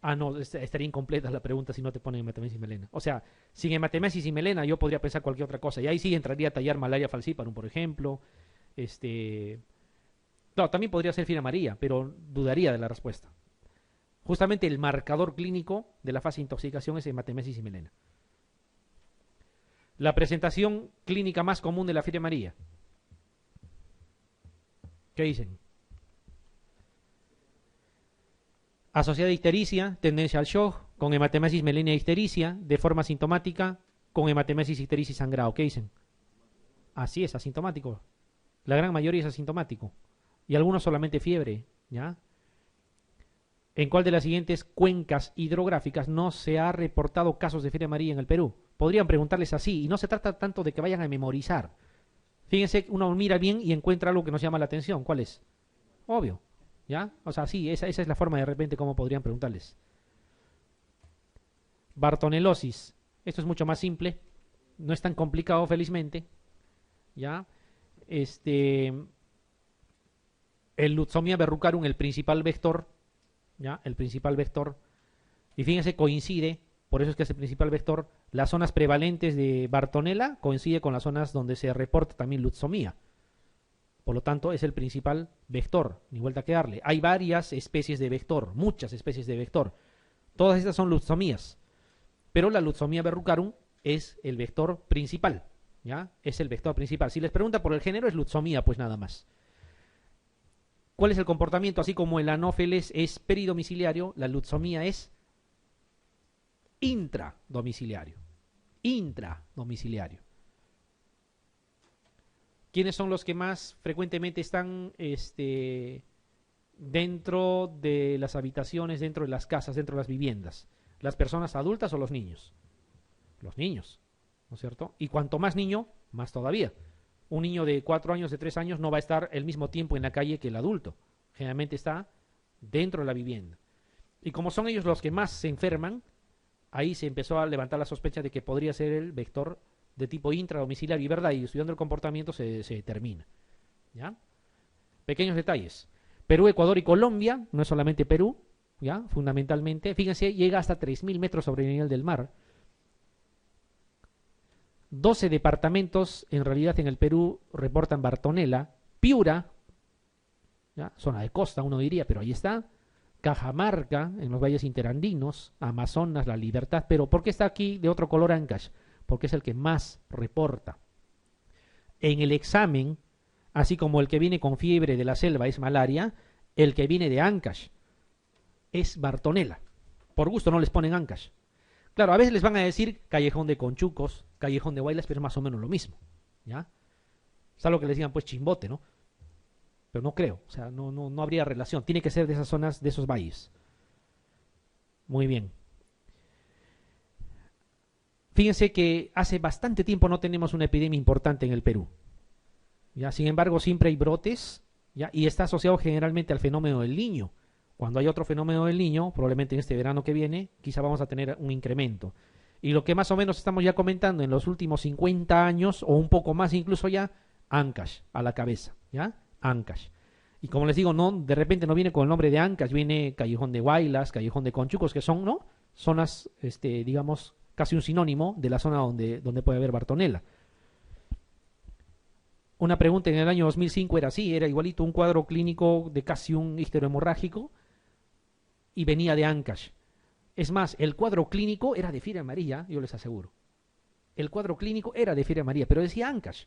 Ah, no, estaría incompleta la pregunta si no te ponen hematemesis y melena. O sea, sin hematemesis y melena yo podría pensar cualquier otra cosa. Y ahí sí entraría a tallar malaria falciparum, por ejemplo. Este, claro, también podría ser fiebre amarilla, pero dudaría de la respuesta. Justamente el marcador clínico de la fase de intoxicación es hematemesis y melena. La presentación clínica más común de la fiebre amarilla. ¿Qué dicen? Asociada a ictericia, tendencia al shock, con hematemesis, melena e ictericia, de forma sintomática, con hematemesis, ictericia y sangrado. ¿Qué dicen? Así es, asintomático. La gran mayoría es asintomático. Y algunos solamente fiebre, ¿ya? ¿En cuál de las siguientes cuencas hidrográficas no se ha reportado casos de fiebre amarilla en el Perú? Podrían preguntarles así, y no se trata tanto de que vayan a memorizar. Fíjense, uno mira bien y encuentra algo que nos llama la atención. ¿Cuál es? Obvio, ¿ya? O sea, sí, esa es la forma de repente como podrían preguntarles. Bartonelosis. Esto es mucho más simple. No es tan complicado, felizmente. ¿Ya? El Lutzomia verrucarum, el principal vector, ¿ya? El principal vector. Y fíjense, coincide, por eso es que es el principal vector, las zonas prevalentes de Bartonella coincide con las zonas donde se reporta también Lutzomia. Por lo tanto, es el principal vector, ni vuelta que darle. Hay varias especies de vector, muchas especies de vector. Todas estas son Lutzomías, pero la Lutzomia verrucarum es el vector principal, ¿ya? Es el vector principal. Si les pregunta por el género, es Lutzomia, pues nada más. ¿Cuál es el comportamiento? Así como el anófeles es peridomiciliario, la Lutzomia es intradomiciliario. Intradomiciliario. ¿Quiénes son los que más frecuentemente están dentro de las habitaciones, dentro de las casas, dentro de las viviendas? ¿Las personas adultas o los niños? Los niños, ¿no es cierto? Y cuanto más niño, más todavía. Un niño de 4 años, de 3 años, no va a estar el mismo tiempo en la calle que el adulto. Generalmente está dentro de la vivienda. Y como son ellos los que más se enferman, ahí se empezó a levantar la sospecha de que podría ser el vector de tipo intradomiciliario. Y verdad, y estudiando el comportamiento se determina. ¿Ya? Pequeños detalles. Perú, Ecuador y Colombia, no es solamente Perú, ¿ya? Fundamentalmente, fíjense, llega hasta 3.000 metros sobre el nivel del mar. 12 departamentos en realidad en el Perú reportan Bartonella. Piura, ¿ya? Zona de costa uno diría, pero ahí está. Cajamarca, en los valles interandinos, Amazonas, La Libertad. Pero ¿por qué está aquí de otro color Ancash? Porque es el que más reporta. En el examen, así como el que viene con fiebre de la selva es malaria, el que viene de Ancash es Bartonella. Por gusto no les ponen Ancash. Claro, a veces les van a decir Callejón de Conchucos, Callejón de Huaylas, pero es más o menos lo mismo, ¿ya? Es algo que les digan, pues, Chimbote, ¿no? Pero no creo, o sea, no habría relación. Tiene que ser de esas zonas, de esos valles. Muy bien. Fíjense que hace bastante tiempo no tenemos una epidemia importante en el Perú, ¿ya? Sin embargo, siempre hay brotes, ¿ya? Y está asociado generalmente al fenómeno del Niño. Cuando hay otro fenómeno del Niño, probablemente en este verano que viene, quizá vamos a tener un incremento. Y lo que más o menos estamos ya comentando en los últimos 50 años, o un poco más incluso ya, Ancash a la cabeza, ¿ya? Ancash. Y como les digo, no, de repente no viene con el nombre de Ancash, viene Callejón de Huaylas, Callejón de Conchucos, que son, ¿no? Zonas, digamos, casi un sinónimo de la zona donde puede haber Bartonella. Una pregunta en el año 2005 era así, era igualito un cuadro clínico de casi un icterohemorrágico y venía de Ancash. Es más, el cuadro clínico era de fiebre amarilla, yo les aseguro. El cuadro clínico era de fiebre amarilla, pero decía Ancash.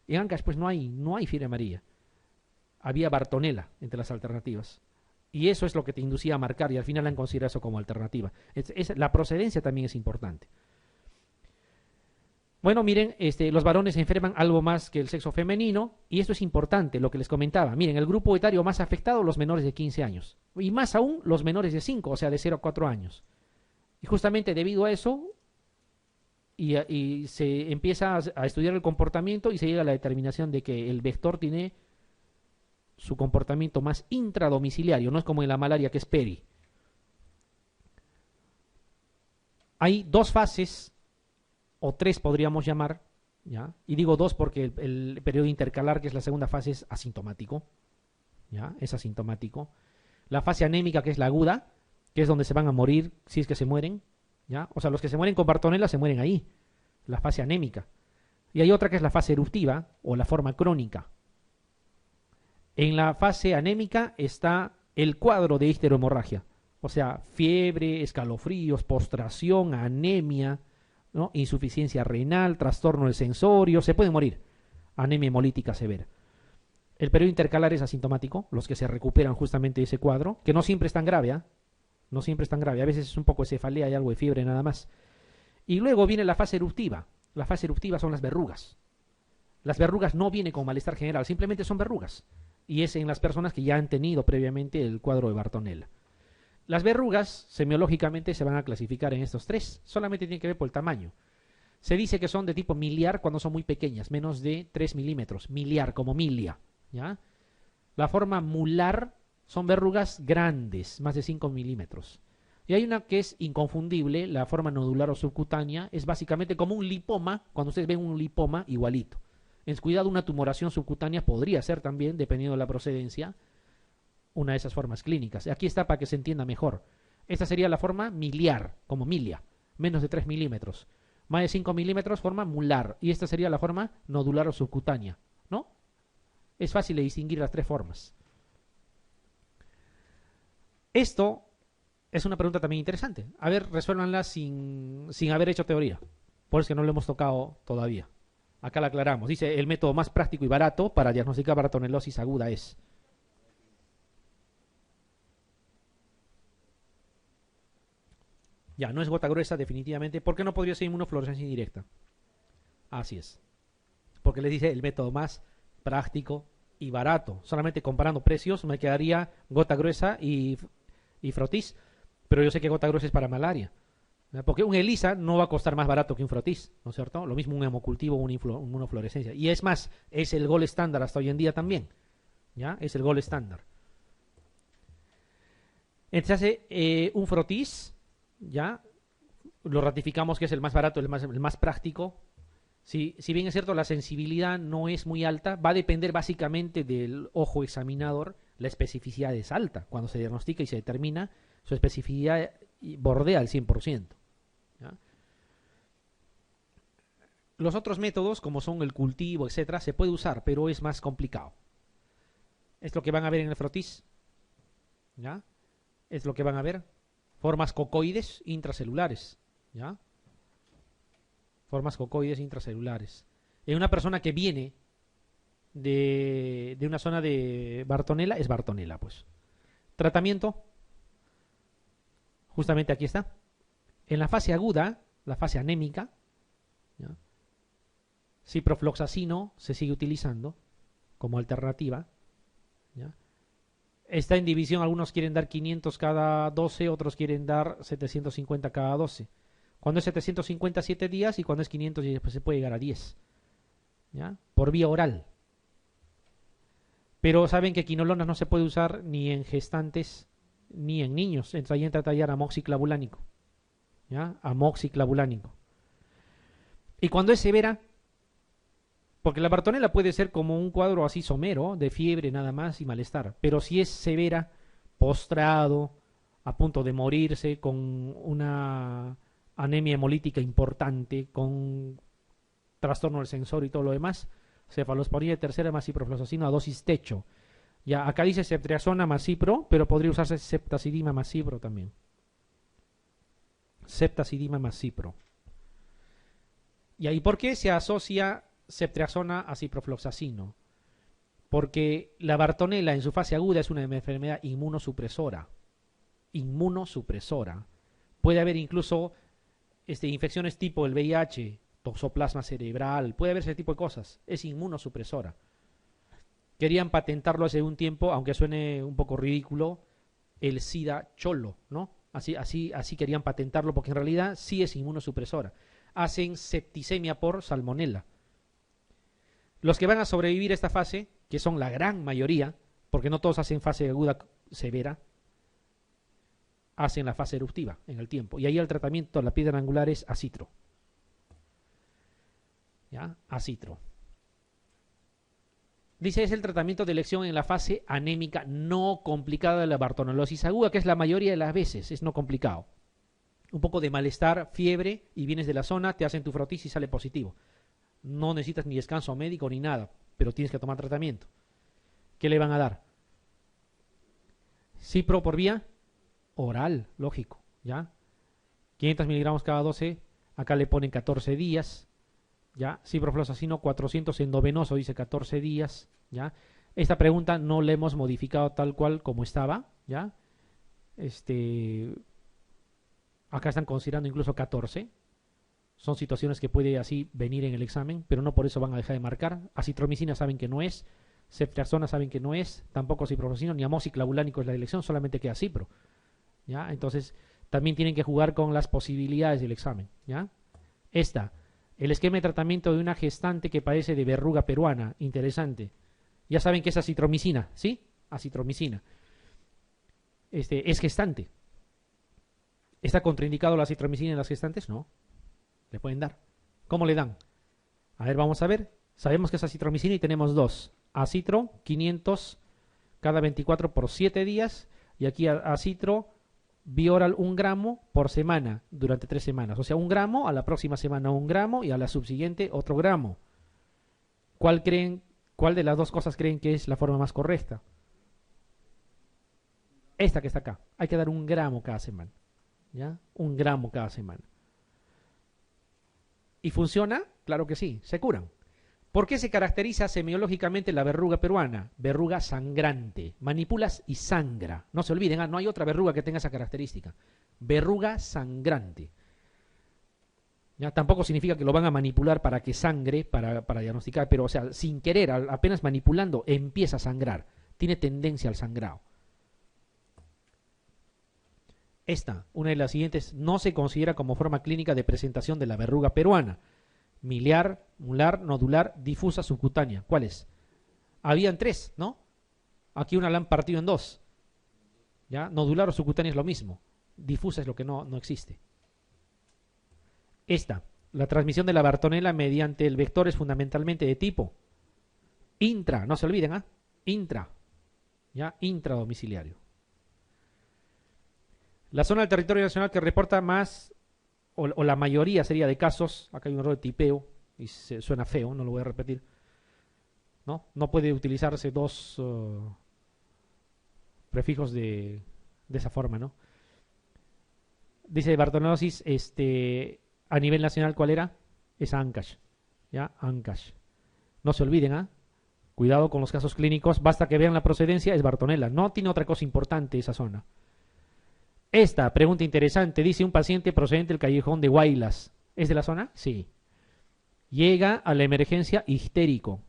En Ancash pues no hay fiebre amarilla. Había Bartonella entre las alternativas. Y eso es lo que te inducía a marcar y al final han considerado eso como alternativa. La procedencia también es importante. Bueno, miren, los varones se enferman algo más que el sexo femenino y esto es importante, lo que les comentaba. Miren, el grupo etario más afectado, los menores de 15 años. Y más aún, los menores de 5, o sea, de 0 a 4 años. Y justamente debido a eso, y se empieza a estudiar el comportamiento y se llega a la determinación de que el vector tiene su comportamiento más intradomiciliario, no es como en la malaria que es peri. Hay dos fases, o tres podríamos llamar, ¿ya? Y digo dos porque el periodo intercalar, que es la segunda fase, es asintomático, ¿ya? Es asintomático. La fase anémica, que es la aguda, que es donde se van a morir si es que se mueren, ¿ya? O sea, los que se mueren con Bartonella se mueren ahí, la fase anémica. Y hay otra que es la fase eruptiva o la forma crónica. En la fase anémica está el cuadro de histerohemorragia, o sea, fiebre, escalofríos, postración, anemia, ¿no? Insuficiencia renal, trastorno del sensorio, se pueden morir, anemia hemolítica severa. El periodo intercalar es asintomático, los que se recuperan justamente de ese cuadro, que no siempre es tan grave, ¿eh? No siempre es tan grave, a veces es un poco de cefalea y algo de fiebre nada más. Y luego viene la fase eruptiva. La fase eruptiva son las verrugas. Las verrugas no vienen con malestar general, simplemente son verrugas. Y es en las personas que ya han tenido previamente el cuadro de Bartonella. Las verrugas, semiológicamente, se van a clasificar en estos tres. Solamente tienen que ver por el tamaño. Se dice que son de tipo miliar cuando son muy pequeñas, menos de 3 milímetros. Miliar, como milia, ¿ya? La forma mular son verrugas grandes, más de 5 milímetros. Y hay una que es inconfundible, la forma nodular o subcutánea, es básicamente como un lipoma, cuando ustedes ven un lipoma, igualito. En cuidado, una tumoración subcutánea podría ser también, dependiendo de la procedencia, una de esas formas clínicas. Aquí está para que se entienda mejor. Esta sería la forma miliar, como milia, menos de 3 milímetros. Más de 5 milímetros, forma mular. Y esta sería la forma nodular o subcutánea, ¿no? Es fácil de distinguir las tres formas. Esto es una pregunta también interesante. A ver, resuélvanla sin haber hecho teoría. Por eso es que no lo hemos tocado todavía. Acá la aclaramos. Dice, el método más práctico y barato para diagnosticar bartonelosis aguda es... Ya, no es gota gruesa definitivamente. ¿Por qué no podría ser inmunofluorescencia indirecta? Así es. Porque les dice el método más práctico y barato. Solamente comparando precios me quedaría gota gruesa y frotis. Pero yo sé que gota gruesa es para malaria. Porque un ELISA no va a costar más barato que un frotis, ¿no es cierto? Lo mismo un hemocultivo o una inmunofluorescencia. Y es más, es el gol estándar hasta hoy en día también. ¿Ya? Es el gol estándar. Entonces hace un frotis, ¿ya? Lo ratificamos que es el más barato, el más práctico. Si bien es cierto, la sensibilidad no es muy alta, va a depender básicamente del ojo examinador. La especificidad es alta. Cuando se diagnostica y se determina, su especificidad bordea el 100%. ¿Ya? Los otros métodos, como son el cultivo, etcétera, se puede usar, pero es más complicado. Es lo que van a ver en el frotis. ¿Ya? Es lo que van a ver. Formas cocoides intracelulares. ¿Ya? Formas cocoides intracelulares. En una persona que viene de una zona de Bartonella, es Bartonella, pues. Tratamiento. Justamente aquí está. En la fase aguda, la fase anémica, ¿ya? Ciprofloxacino se sigue utilizando como alternativa. ¿Ya? Está en división, algunos quieren dar 500 cada 12, otros quieren dar 750 cada 12. Cuando es 750, 7 días, y cuando es 500, y después se puede llegar a 10. ¿Ya? Por vía oral. Pero saben que quinolonas no se puede usar ni en gestantes ni en niños. Entonces ahí entra a tallar amoxiclavulánico. ¿Ya? Amoxiclavulánico. Y cuando es severa, porque la Bartonella puede ser como un cuadro así somero, de fiebre nada más y malestar. Pero si es severa, postrado, a punto de morirse, con una anemia hemolítica importante, con trastorno del sensor y todo lo demás, cefalosporina tercera más ciprofloxacino a dosis techo. Ya, acá dice ceftriaxona más cipro, pero podría usarse ceftazidima más cipro también. Ceftazidima más cipro. ¿Y ahí por qué se asocia ceftriaxona a ciprofloxacino? Porque la Bartonella en su fase aguda es una enfermedad inmunosupresora. Inmunosupresora. Puede haber incluso infecciones tipo el VIH, toxoplasma cerebral, puede haber ese tipo de cosas. Es inmunosupresora. Querían patentarlo hace un tiempo, aunque suene un poco ridículo, el SIDA cholo, ¿no? Así querían patentarlo, porque en realidad sí es inmunosupresora. Hacen septicemia por salmonela. Los que van a sobrevivir a esta fase, que son la gran mayoría, porque no todos hacen fase aguda severa, hacen la fase eruptiva en el tiempo. Y ahí el tratamiento de la piedra angular es acitro. ¿Ya? Acitro. Dice, es el tratamiento de elección en la fase anémica no complicada de la bartonellosis aguda, que es la mayoría de las veces, es no complicado. Un poco de malestar, fiebre, y vienes de la zona, te hacen tu frotis y sale positivo. No necesitas ni descanso médico ni nada, pero tienes que tomar tratamiento. ¿Qué le van a dar? Cipro por vía oral, lógico, ¿ya? 500 miligramos cada 12, acá le ponen 14 días, ¿ya? Ciprofloxacino 400 endovenoso, dice 14 días, ¿ya? Esta pregunta no la hemos modificado tal cual como estaba, ¿ya? Acá están considerando incluso 14. Son situaciones que puede así venir en el examen, pero no por eso van a dejar de marcar. Acitromicina saben que no es, ceftriaxona saben que no es, tampoco ciprofloxacino, ni amoxiclavulánico es la elección, solamente queda cipro, ¿ya? Entonces, también tienen que jugar con las posibilidades del examen, ¿ya? El esquema de tratamiento de una gestante que padece de verruga peruana, interesante. Ya saben que es acitromicina, ¿sí? Acitromicina. Es gestante. ¿Está contraindicado la acitromicina en las gestantes? No. Le pueden dar. ¿Cómo le dan? A ver, vamos a ver. Sabemos que es acitromicina y tenemos dos. Acitro, 500 cada 24 por 7 días. Y aquí acitro bioral 1 gramo por semana durante 3 semanas. O sea, 1 gramo, a la próxima semana 1 gramo y a la subsiguiente otro gramo. ¿Cuál de las dos cosas creen que es la forma más correcta? Esta que está acá. Hay que dar 1 gramo cada semana. ¿Ya? 1 gramo cada semana. ¿Y funciona? Claro que sí, se curan. ¿Por qué se caracteriza semiológicamente la verruga peruana? Verruga sangrante. Manipulas y sangra. No se olviden, no hay otra verruga que tenga esa característica. Verruga sangrante. ¿Ya? Tampoco significa que lo van a manipular para que sangre, para diagnosticar, pero o sea, sin querer, apenas manipulando, empieza a sangrar. Tiene tendencia al sangrado. Una de las siguientes, no se considera como forma clínica de presentación de la verruga peruana. Miliar, mular, nodular, difusa, subcutánea. ¿Cuál es? Habían 3, ¿no? Aquí una la han partido en 2. ¿Ya? Nodular o subcutánea es lo mismo. Difusa es lo que no existe. La transmisión de la Bartonella mediante el vector es fundamentalmente de tipo intra, no se olviden, intra, ¿ya? Intradomiciliario. La zona del territorio nacional que reporta más, o la mayoría sería de casos, acá hay un error de tipeo, y suena feo, no lo voy a repetir, no puede utilizarse 2 prefijos de esa forma, ¿no? Dice Bartonellosis, a nivel nacional, ¿cuál era? Es Ancash, ¿ya? Ancash. No se olviden, cuidado con los casos clínicos, basta que vean la procedencia, es Bartonella, no tiene otra cosa importante esa zona. Pregunta interesante, dice un paciente procedente del callejón de Huaylas. ¿Es de la zona? Sí. Llega a la emergencia histérico,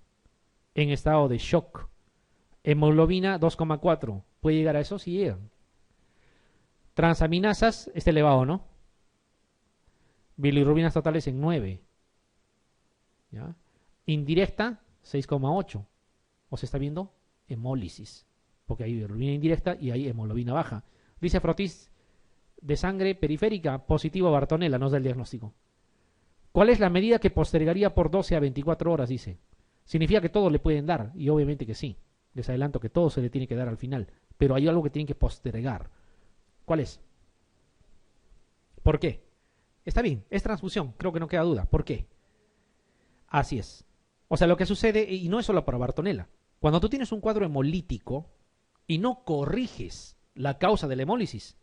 en estado de shock. Hemoglobina 2,4. ¿Puede llegar a eso? Sí llegan. Transaminasas, elevado, ¿no? Bilirrubinas totales en 9. ¿Ya? Indirecta, 6,8. ¿O se está viendo? Hemólisis. Porque hay bilirrubina indirecta y hay hemoglobina baja. Dice frotis de sangre periférica, positivo a Bartonella, nos da el diagnóstico. ¿Cuál es la medida que postergaría por 12 a 24 horas? Dice. Significa que todo le pueden dar, y obviamente que sí. Les adelanto que todo se le tiene que dar al final, pero hay algo que tienen que postergar. ¿Cuál es? ¿Por qué? Está bien, es transfusión, creo que no queda duda. ¿Por qué? Así es. O sea, lo que sucede, y no es solo para Bartonella, cuando tú tienes un cuadro hemolítico y no corriges la causa de la hemólisis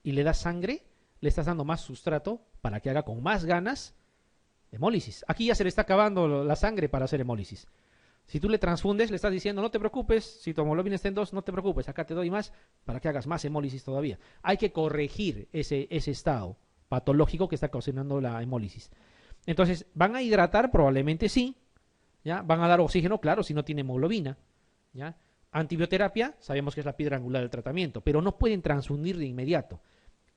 y le das sangre, le estás dando más sustrato para que haga con más ganas hemólisis. Aquí ya se le está acabando la sangre para hacer hemólisis. Si tú le transfundes, le estás diciendo, no te preocupes, si tu hemoglobina está en 2, no te preocupes, acá te doy más para que hagas más hemólisis todavía. Hay que corregir ese estado patológico que está causando la hemólisis. Entonces, ¿van a hidratar? Probablemente sí. ¿Ya? ¿Van a dar oxígeno? Claro, si no tiene hemoglobina. ¿Ya? Antibioterapia, sabemos que es la piedra angular del tratamiento, pero no pueden transfundir de inmediato.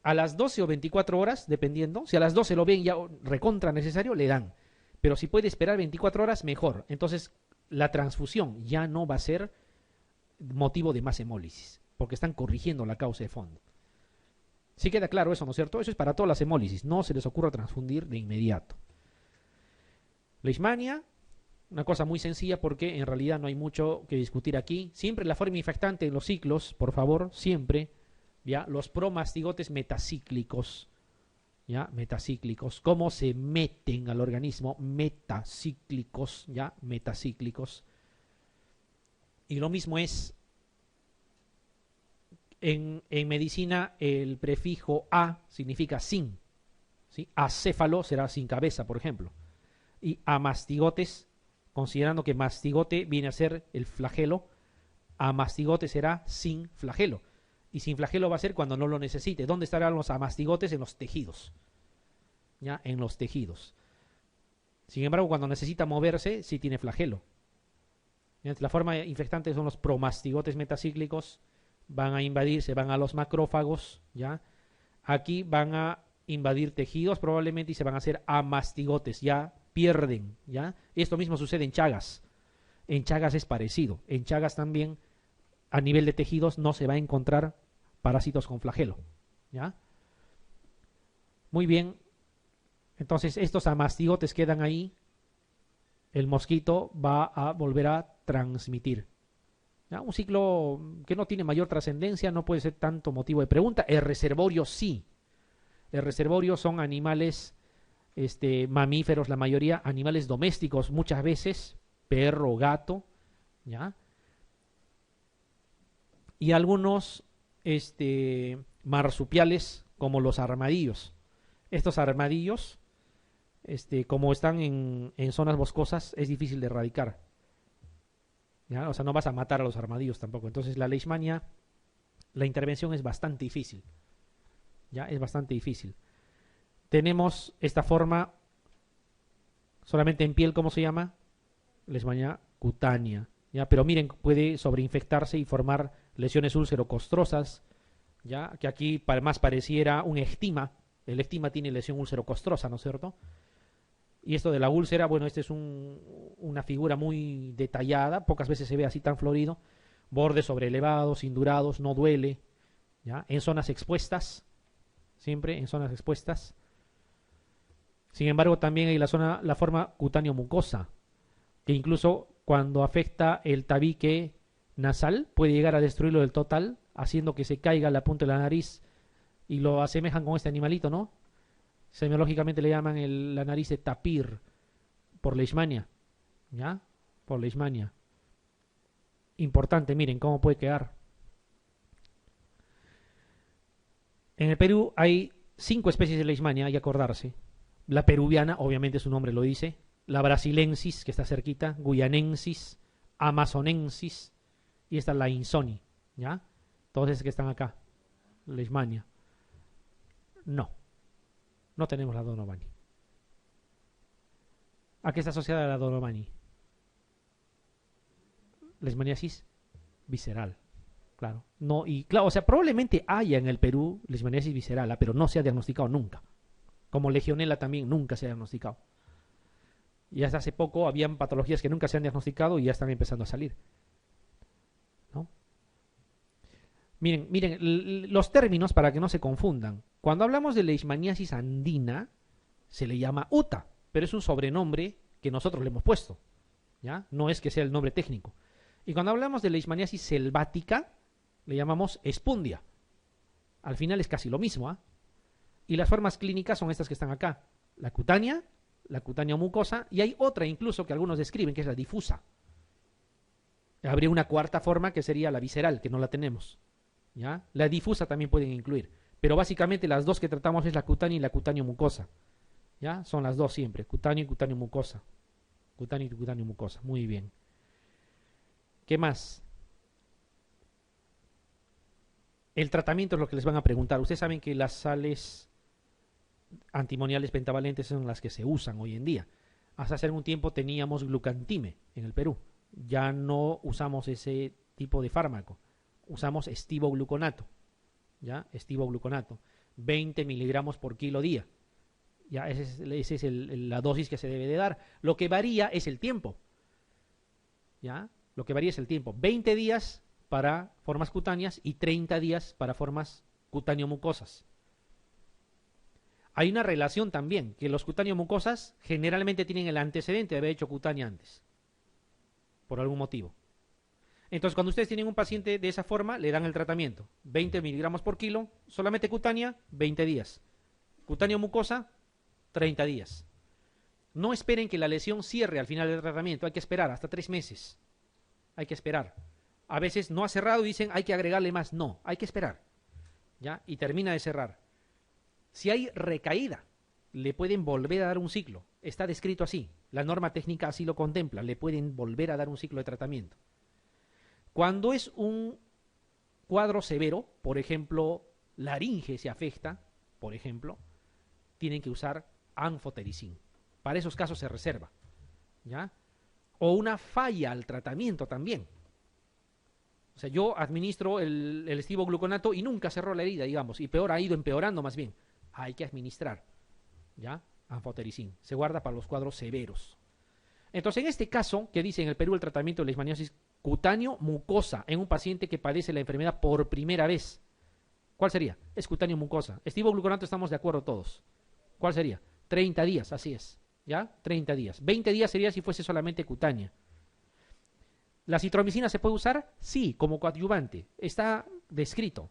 A las 12 o 24 horas, dependiendo, si a las 12 lo ven ya recontra necesario, le dan. Pero si puede esperar 24 horas, mejor. Entonces, la transfusión ya no va a ser motivo de más hemólisis, porque están corrigiendo la causa de fondo. ¿Sí queda claro eso, no es cierto? Eso es para todas las hemólisis, no se les ocurra transfundir de inmediato. Leishmania, Una cosa muy sencilla porque en realidad no hay mucho que discutir aquí. Siempre la forma infectante en los ciclos, por favor, siempre, ¿ya? Los promastigotes metacíclicos, ¿ya? Metacíclicos. ¿Cómo se meten al organismo? Metacíclicos, ¿ya? Metacíclicos. Y lo mismo es en medicina el prefijo a significa sin, ¿sí? Acéfalo será sin cabeza, por ejemplo. Y amastigotes, considerando que mastigote viene a ser el flagelo, amastigote será sin flagelo. Y sin flagelo va a ser cuando no lo necesite. ¿Dónde estarán los amastigotes? En los tejidos. ¿Ya? En los tejidos. Sin embargo, cuando necesita moverse, sí tiene flagelo. ¿Ya? La forma infectante son los promastigotes metacíclicos. Van a invadir, se van a los macrófagos, ¿ya? Aquí van a invadir tejidos probablemente y se van a hacer amastigotes, ya pierden, ¿ya? Esto mismo sucede en Chagas. En Chagas es parecido. En Chagas también, a nivel de tejidos, no se va a encontrar parásitos con flagelo, ¿ya? Muy bien. Entonces, estos amastigotes quedan ahí. El mosquito va a volver a transmitir. ¿Ya? Un ciclo que no tiene mayor trascendencia, no puede ser tanto motivo de pregunta. El reservorio sí. El reservorio son animales mamíferos, la mayoría, animales domésticos, muchas veces, perro, gato, ¿ya? Y algunos marsupiales, como los armadillos. Estos armadillos, como están en zonas boscosas, es difícil de erradicar. ¿Ya? O sea, no vas a matar a los armadillos tampoco. Entonces la leishmania, la intervención es bastante difícil. ¿Ya? Es bastante difícil. Tenemos esta forma solamente en piel, ¿cómo se llama? Leishmania cutánea. ¿Ya? Pero miren, puede sobreinfectarse y formar lesiones úlcerocostrosas, ¿ya? Que aquí más pareciera un estima. El estima tiene lesión úlcerocostrosa, ¿no es cierto? Y esto de la úlcera, bueno, esta es una figura muy detallada, pocas veces se ve así tan florido, bordes sobreelevados, indurados, no duele, ¿ya? En zonas expuestas, siempre en zonas expuestas. Sin embargo, también hay la forma cutáneo mucosa, que incluso cuando afecta el tabique nasal puede llegar a destruirlo del total, haciendo que se caiga la punta de la nariz y lo asemejan con este animalito, ¿no? Semiológicamente le llaman la nariz de tapir por leishmania, ¿ya? Por leishmania. Importante, miren cómo puede quedar. En el Perú hay 5 especies de leishmania, hay que acordarse. La peruviana, obviamente su nombre lo dice. La brasilensis, que está cerquita. Guyanensis, amazonensis. Y esta es la insoni, ¿ya? Todas esas que están acá. Leishmania. No tenemos la Donovani. ¿A qué está asociada la Donovani? Leishmaniasis visceral. Claro. No, y claro, o sea, probablemente haya en el Perú leishmaniasis visceral, pero no se ha diagnosticado nunca. Como legionela también nunca se ha diagnosticado. Y hasta hace poco habían patologías que nunca se han diagnosticado y ya están empezando a salir. ¿No? Miren, los términos para que no se confundan. Cuando hablamos de leishmaniasis andina, se le llama UTA, pero es un sobrenombre que nosotros le hemos puesto, ¿ya? No es que sea el nombre técnico. Y cuando hablamos de leishmaniasis selvática, le llamamos espundia. Al final es casi lo mismo, ¿eh? Y las formas clínicas son estas que están acá. La cutánea mucosa, y hay otra incluso que algunos describen, que es la difusa. Habría una cuarta forma que sería la visceral, que no la tenemos, ¿ya? La difusa también pueden incluir. Pero básicamente las dos que tratamos es la cutánea y la cutáneo mucosa. ¿Ya? Son las dos siempre, cutáneo y cutáneo mucosa. Cutáneo y cutáneo mucosa, muy bien. ¿Qué más? El tratamiento es lo que les van a preguntar. Ustedes saben que las sales antimoniales pentavalentes son las que se usan hoy en día. Hasta hace algún tiempo teníamos glucantime en el Perú. Ya no usamos ese tipo de fármaco. Usamos estivogluconato. ¿Ya? Estivogluconato. 20 miligramos por kilo día. Ya, esa es la dosis que se debe de dar. Lo que varía es el tiempo. ¿Ya? Lo que varía es el tiempo. 20 días para formas cutáneas y 30 días para formas cutáneo-mucosas. Hay una relación también, que los cutáneo-mucosas generalmente tienen el antecedente de haber hecho cutánea antes. por algún motivo. Entonces, cuando ustedes tienen un paciente de esa forma, le dan el tratamiento. 20 miligramos por kilo, solamente cutánea, 20 días. Cutáneo mucosa, 30 días. No esperen que la lesión cierre al final del tratamiento, hay que esperar hasta 3 meses. Hay que esperar. A veces no ha cerrado y dicen hay que agregarle más. No, hay que esperar. ¿Ya? Y termina de cerrar. Si hay recaída, le pueden volver a dar un ciclo. Está descrito así. La norma técnica así lo contempla. Le pueden volver a dar un ciclo de tratamiento. Cuando es un cuadro severo, por ejemplo, laringe se afecta, por ejemplo, tienen que usar anfotericin. Para esos casos se reserva. ¿Ya? O una falla al tratamiento también. O sea, yo administro el estivogluconato y nunca cerró la herida, digamos, y peor, ha ido empeorando más bien. Hay que administrar, ¿ya? Anfotericin. Se guarda para los cuadros severos. Entonces, en este caso, que dice en el Perú el tratamiento de leishmaniasis cutáneo mucosa en un paciente que padece la enfermedad por primera vez. ¿Cuál sería? Es cutáneo mucosa. Estivogluconato estamos de acuerdo todos. ¿Cuál sería? 30 días, así es. ¿Ya? 30 días. 20 días sería si fuese solamente cutánea. ¿La citromicina se puede usar? Sí, como coadyuvante. Está descrito.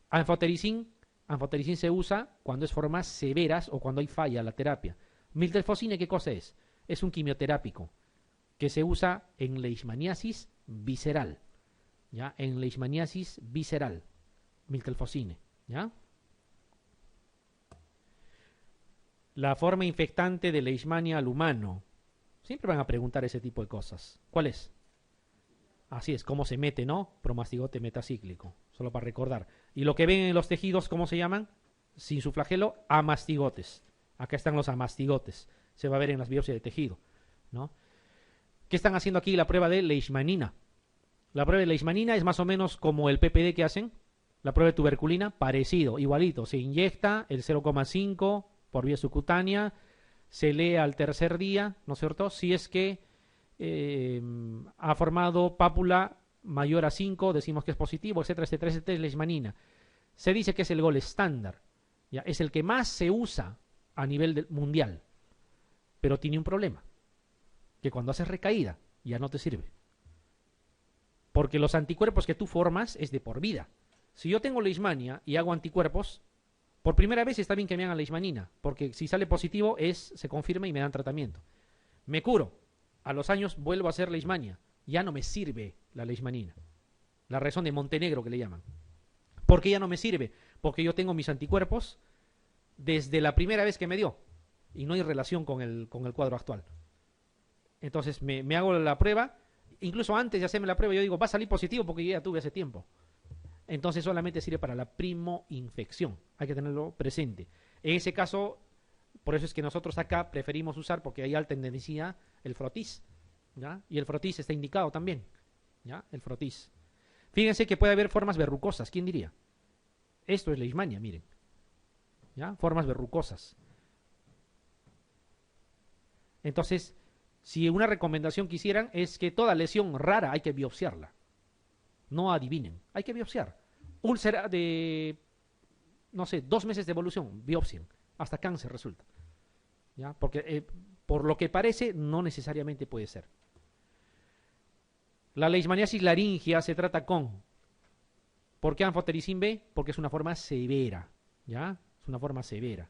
Anfotericin se usa cuando es formas severas o cuando hay falla en la terapia. Miltelfosine, ¿qué cosa es? Es un quimioterápico que se usa en leishmaniasis visceral. ¿Ya? En leishmaniasis visceral. Miltelfosine. ¿Ya? La forma infectante de leishmania al humano. Siempre van a preguntar ese tipo de cosas. ¿Cuál es? Así es, cómo se mete, ¿no? Promastigote metacíclico. Solo para recordar. Y lo que ven en los tejidos, ¿cómo se llaman? Sin su flagelo, amastigotes. Acá están los amastigotes. Se va a ver en las biopsias de tejido, ¿no? ¿Qué están haciendo aquí? La prueba de leishmanina. La prueba de leishmanina es más o menos como el PPD que hacen. La prueba de tuberculina, parecido, igualito. Se inyecta el 0,5 por vía subcutánea. Se lee al tercer día, ¿no es cierto? Si es que ha formado pápula mayor a 5, decimos que es positivo, etcétera, etcétera. Este es leishmanina. Se dice que es el gol estándar. ¿Ya? Es el que más se usa a nivel mundial. Pero tiene un problema. Que cuando haces recaída, ya no te sirve. Porque los anticuerpos que tú formas es de por vida. Si yo tengo leishmania y hago anticuerpos, por primera vez está bien que me hagan leishmanina. Porque si sale positivo, se confirma y me dan tratamiento. Me curo. A los años vuelvo a hacer leishmania. Ya no me sirve la leishmanina. La razón de Montenegro que le llaman. ¿Por qué ya no me sirve? Porque yo tengo mis anticuerpos desde la primera vez que me dio. Y no hay relación con el cuadro actual. Entonces me hago la prueba. Incluso antes de hacerme la prueba yo digo, va a salir positivo porque yo ya tuve hace tiempo. Entonces solamente sirve para la primoinfección. Hay que tenerlo presente. En ese caso, por eso es que nosotros acá preferimos usar, porque hay alta tendencia, el frotis. ¿Ya? Y el frotis está indicado también. ¿Ya? El frotis. Fíjense que puede haber formas verrucosas. ¿Quién diría? Esto es leishmania, miren. ¿Ya? Formas verrucosas. Entonces, si una recomendación quisieran es que toda lesión rara hay que biopsiarla. No adivinen, hay que biopsiar. Úlcera de, no sé, 2 meses de evolución, biopsien. Hasta cáncer resulta. ¿Ya? Porque por lo que parece, no necesariamente puede ser. La leishmaniasis laringia se trata con. ¿Por qué anfotericin B? Porque es una forma severa. ¿Ya? Es una forma severa.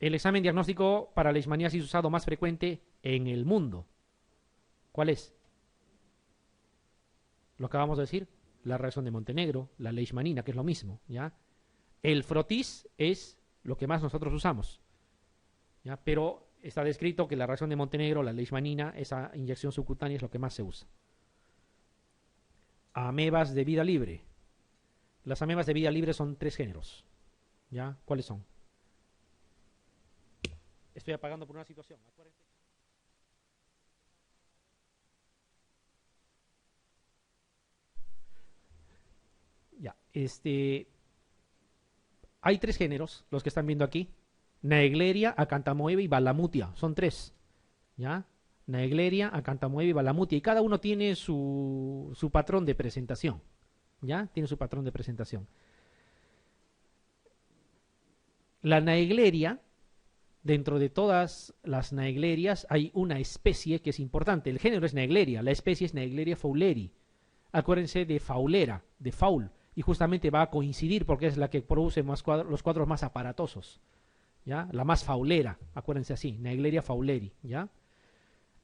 El examen diagnóstico para leishmaniasis usado más frecuente en el mundo. ¿Cuál es? Lo acabamos de decir. La reacción de Montenegro, la leishmanina, que es lo mismo. ¿Ya? El frotis es lo que más nosotros usamos. ¿Ya? Pero está descrito que la reacción de Montenegro, la leishmanina, esa inyección subcutánea es lo que más se usa. Amebas de vida libre. Las amebas de vida libre son 3 géneros. ¿Ya? ¿Cuáles son? Estoy apagando por una situación. Acuérdense. Ya, hay 3 géneros, los que están viendo aquí. Naegleria, Acanthamoeba y Balamutia. Son 3. ¿Ya? Naegleria, Acanthamoeba y Balamutia. Y cada uno tiene su patrón de presentación. ¿Ya? Tiene su patrón de presentación. La Naegleria dentro de todas las Naeglerias hay una especie que es importante. El género es Naegleria, la especie es Naegleria fowleri. Acuérdense de faulera, de faul, y justamente va a coincidir porque es la que produce más los cuadros más aparatosos, ¿ya? La más faulera, acuérdense así, Naegleria fowleri, ¿ya?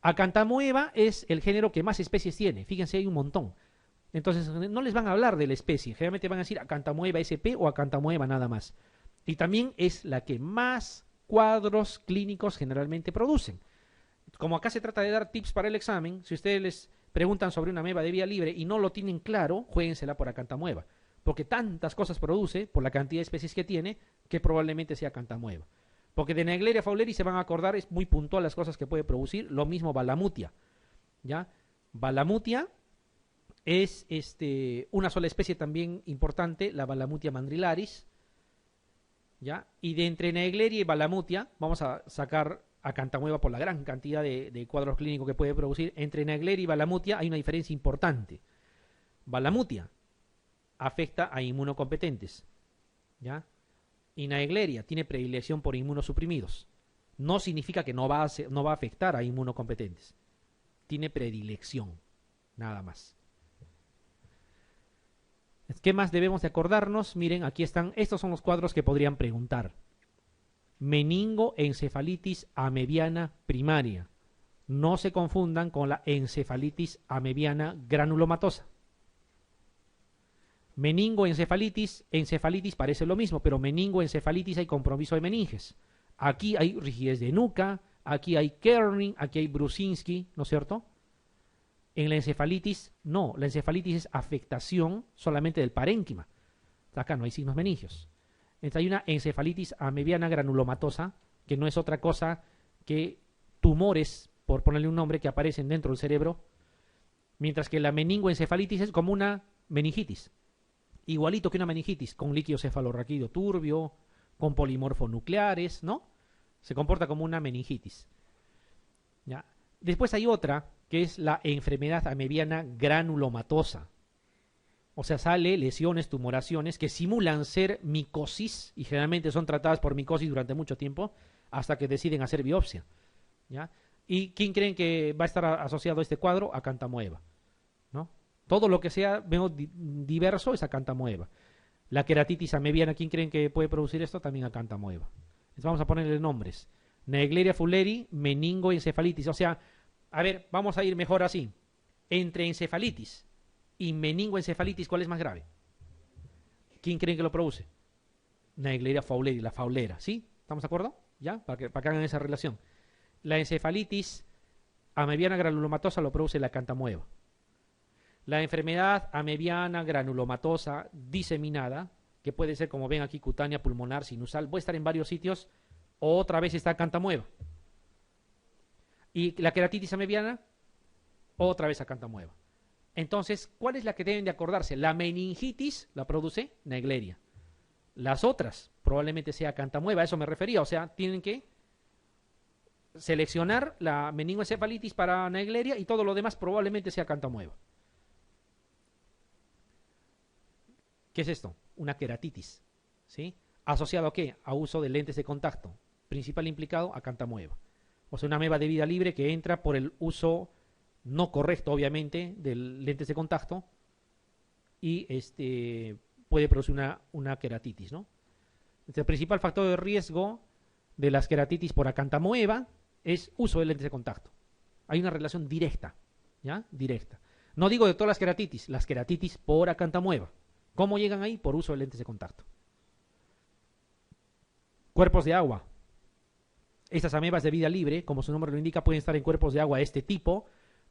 Acantamoeba es el género que más especies tiene, fíjense, hay un montón. Entonces no les van a hablar de la especie, generalmente van a decir Acantamoeba sp o Acantamoeba nada más. Y también es la que más cuadros clínicos generalmente producen. Como acá se trata de dar tips para el examen, si ustedes les preguntan sobre una ameba de vía libre y no lo tienen claro, juéguensela por Acantamoeba, porque tantas cosas produce por la cantidad de especies que tiene que probablemente sea Acantamoeba. Porque de Naegleria fowleri se van a acordar, es muy puntual las cosas que puede producir, lo mismo Balamutia, ¿ya? Balamutia es una sola especie también importante, la Balamutia mandrilaris, ¿ya? Y de entre Naegleria y Balamutia vamos a sacar Acantamoeba por la gran cantidad de cuadros clínicos que puede producir. Entre Naegleria y Balamutia hay una diferencia importante. Balamutia afecta a inmunocompetentes, ¿ya? Y Naegleria tiene predilección por inmunosuprimidos. No significa que no va a afectar a inmunocompetentes. Tiene predilección, nada más. ¿Qué más debemos de acordarnos? Miren, aquí están, estos son los cuadros que podrían preguntar. Meningoencefalitis amebiana primaria. No se confundan con la encefalitis amebiana granulomatosa. Meningoencefalitis, encefalitis parece lo mismo, pero meningoencefalitis hay compromiso de meninges. Aquí hay rigidez de nuca, aquí hay Kerning, aquí hay Brusinski, ¿no es cierto? En la encefalitis, no, la encefalitis es afectación solamente del parénquima. Acá no hay signos meningios. Entonces hay una encefalitis amebiana granulomatosa, que no es otra cosa que tumores, por ponerle un nombre, que aparecen dentro del cerebro, mientras que la meningoencefalitis es como una meningitis. Igualito que una meningitis, con líquido cefalorraquídeo turbio, con polimorfonucleares, ¿no? Se comporta como una meningitis. ¿Ya? Después hay otra, que es la enfermedad amebiana granulomatosa. O sea, sale lesiones, tumoraciones que simulan ser micosis y generalmente son tratadas por micosis durante mucho tiempo hasta que deciden hacer biopsia, ¿ya? ¿Y quién creen que va a estar asociado a este cuadro? Acantamoeba, ¿no? Todo lo que sea diverso es Acantamoeba. La queratitis amebiana, ¿quién creen que puede producir esto? También Acantamoeba. Entonces vamos a ponerle nombres. Naegleria fowleri, meningoencefalitis. O sea, a ver, vamos a ir mejor así. Entre encefalitis y meningoencefalitis, ¿cuál es más grave? ¿Quién creen que lo produce? Naegleria fowleri, la faulera, ¿sí? ¿Estamos de acuerdo? ¿Ya? Para que hagan esa relación. La encefalitis amebiana granulomatosa lo produce la Acantamoeba. La enfermedad amebiana granulomatosa diseminada, que puede ser, como ven aquí, cutánea, pulmonar, sinusal, puede estar en varios sitios, otra vez está Acantamoeba. Y la queratitis amebiana, otra vez Acantamoeba. Entonces, ¿cuál es la que deben de acordarse? La meningitis la produce Naegleria. Las otras probablemente sea Acantamoeba, a eso me refería. O sea, tienen que seleccionar la meningoencefalitis para Naegleria y todo lo demás probablemente sea Acantamoeba. ¿Qué es esto? Una queratitis, ¿sí? ¿Asociado a qué? A uso de lentes de contacto. Principal implicado, Acantamoeba. O sea, una ameba de vida libre que entra por el uso no correcto, obviamente, de lentes de contacto y puede producir una queratitis, ¿no? Entonces, el principal factor de riesgo de las queratitis por Acantamoeba es uso de lentes de contacto. Hay una relación directa, ¿ya? Directa. No digo de todas las queratitis por Acantamoeba. ¿Cómo llegan ahí? Por uso de lentes de contacto. Cuerpos de agua. Estas amebas de vida libre, como su nombre lo indica, pueden estar en cuerpos de agua de este tipo,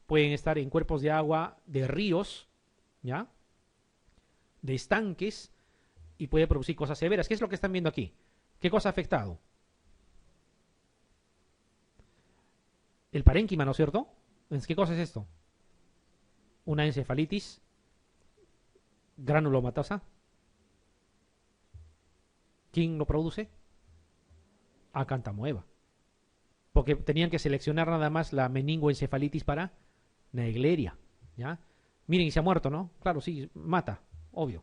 pueden estar en cuerpos de agua de ríos, ¿ya? De estanques, y puede producir cosas severas. ¿Qué es lo que están viendo aquí? ¿Qué cosa ha afectado? El parénquima, ¿no es cierto? Entonces, ¿qué cosa es esto? Una encefalitis granulomatosa. ¿Quién lo produce? Acantamoeba. Porque tenían que seleccionar nada más la meningoencefalitis para Naegleria, ¿ya? Miren, y se ha muerto, ¿no? Claro, sí, mata, obvio.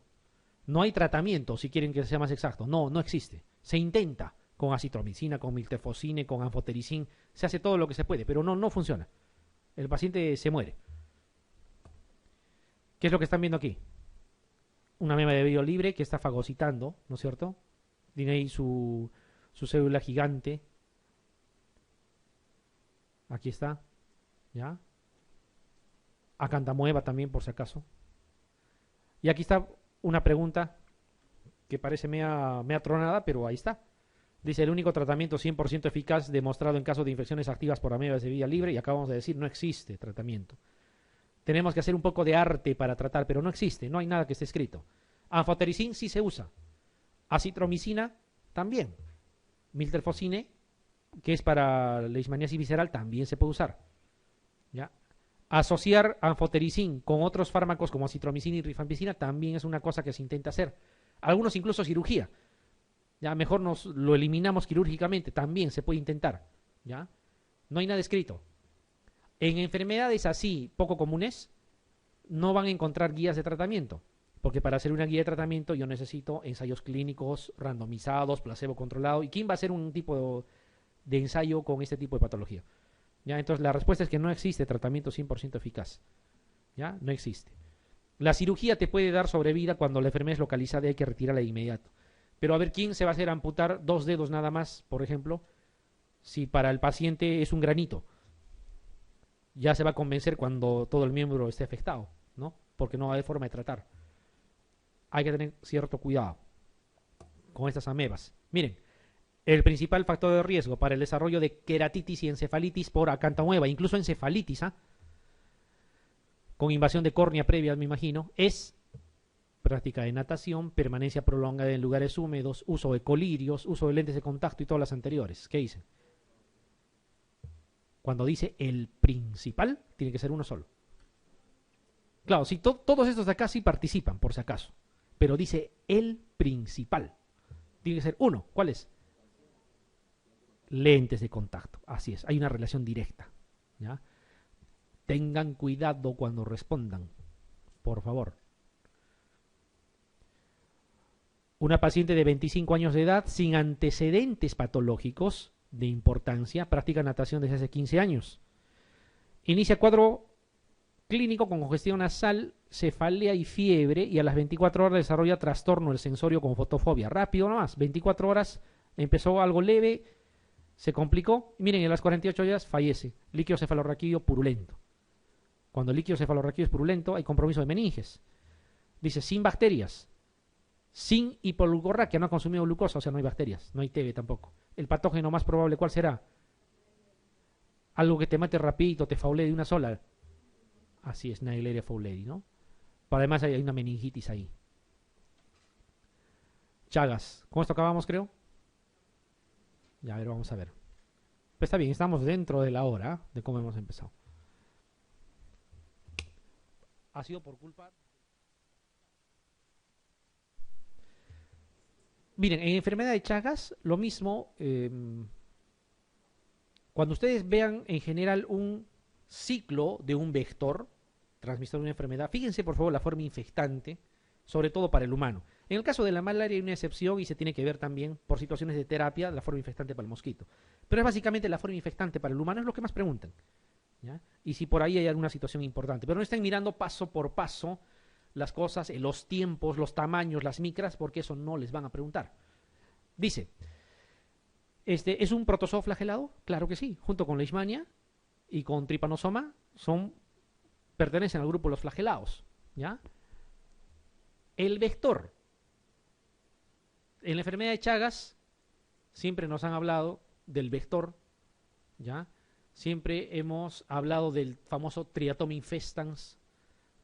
No hay tratamiento, si quieren que sea más exacto. No existe. Se intenta con acitromicina, con miltefosine, con anfotericin, se hace todo lo que se puede, pero no funciona. El paciente se muere. ¿Qué es lo que están viendo aquí? Una ameba de vello libre que está fagocitando, ¿no es cierto? Tiene ahí su célula gigante. Aquí está, ¿ya? Acantamueva también, por si acaso. Y aquí está una pregunta que parece mea tronada, pero ahí está. Dice, el único tratamiento 100% eficaz demostrado en caso de infecciones activas por amebas de vía libre, y acabamos de decir, no existe tratamiento. Tenemos que hacer un poco de arte para tratar, pero no existe, no hay nada que esté escrito. Anfotericin sí se usa. Acitromicina también. Miltefosine, que es para la leishmaniasis visceral, también se puede usar. ¿Ya? Asociar anfotericin con otros fármacos como acitromicina y rifampicina también es una cosa que se intenta hacer. Algunos incluso cirugía. Ya mejor lo eliminamos quirúrgicamente, también se puede intentar. ¿Ya? No hay nada escrito. En enfermedades así poco comunes no van a encontrar guías de tratamiento, porque para hacer una guía de tratamiento yo necesito ensayos clínicos randomizados, placebo controlado. ¿Y quién va a hacer un tipo de ensayo con este tipo de patología? ¿Ya? Entonces la respuesta es que no existe tratamiento 100% eficaz. ¿Ya? No existe. La cirugía te puede dar sobrevida cuando la enfermedad es localizada y hay que retirarla de inmediato. Pero a ver, ¿quién se va a hacer amputar 2 dedos nada más, por ejemplo, si para el paciente es un granito? Ya se va a convencer cuando todo el miembro esté afectado, ¿no? Porque no hay forma de tratar. Hay que tener cierto cuidado con estas amebas. Miren, el principal factor de riesgo para el desarrollo de queratitis y encefalitis por acantamueva, incluso encefalitis, con invasión de córnea previa, me imagino, es práctica de natación, permanencia prolongada en lugares húmedos, uso de colirios, uso de lentes de contacto y todas las anteriores. ¿Qué dice? Cuando dice el principal, tiene que ser uno solo. Claro, si todos estos de acá sí participan, por si acaso. Pero dice el principal. Tiene que ser uno. ¿Cuál es? Lentes de contacto. Así es, hay una relación directa. ¿Ya? Tengan cuidado cuando respondan. Por favor. Una paciente de 25 años de edad sin antecedentes patológicos de importancia, practica natación desde hace 15 años. Inicia cuadro clínico con congestión nasal, cefalea y fiebre, y a las 24 horas desarrolla trastorno del sensorio con fotofobia. Rápido nomás, 24 horas, empezó algo leve, se complicó, y miren, en las 48 horas fallece. Líquido cefalorraquídeo purulento. Cuando el líquido cefalorraquídeo es purulento, hay compromiso de meninges. Dice, sin bacterias, sin hipoglucorraquia, no ha consumido glucosa, o sea, no hay bacterias, no hay TB tampoco. El patógeno más probable, ¿cuál será? Algo que te mate rapidito, te faulee de una sola. Así es, Naegleria fowleri, ¿no? Pero además hay una meningitis ahí. Chagas. ¿Con esto acabamos, creo? Ya, a ver, vamos a ver. Pues está bien, estamos dentro de la hora de cómo hemos empezado. Ha sido por culpa... Miren, en enfermedad de Chagas, lo mismo... cuando ustedes vean en general un ciclo de un vector transmisor de una enfermedad, fíjense por favor la forma infectante, sobre todo para el humano. En el caso de la malaria hay una excepción y se tiene que ver también por situaciones de terapia la forma infectante para el mosquito. Pero es básicamente la forma infectante para el humano, es lo que más preguntan. ¿Ya? Y si por ahí hay alguna situación importante. Pero no estén mirando paso por paso las cosas, los tiempos, los tamaños, las micras, porque eso no les van a preguntar. Dice... ¿es un protozoo flagelado? Claro que sí. Junto con Leishmania y con Trypanosoma pertenecen al grupo de los flagelados. ¿Ya? El vector. En la enfermedad de Chagas siempre nos han hablado del vector. ¿Ya? Siempre hemos hablado del famoso Triatom infestans,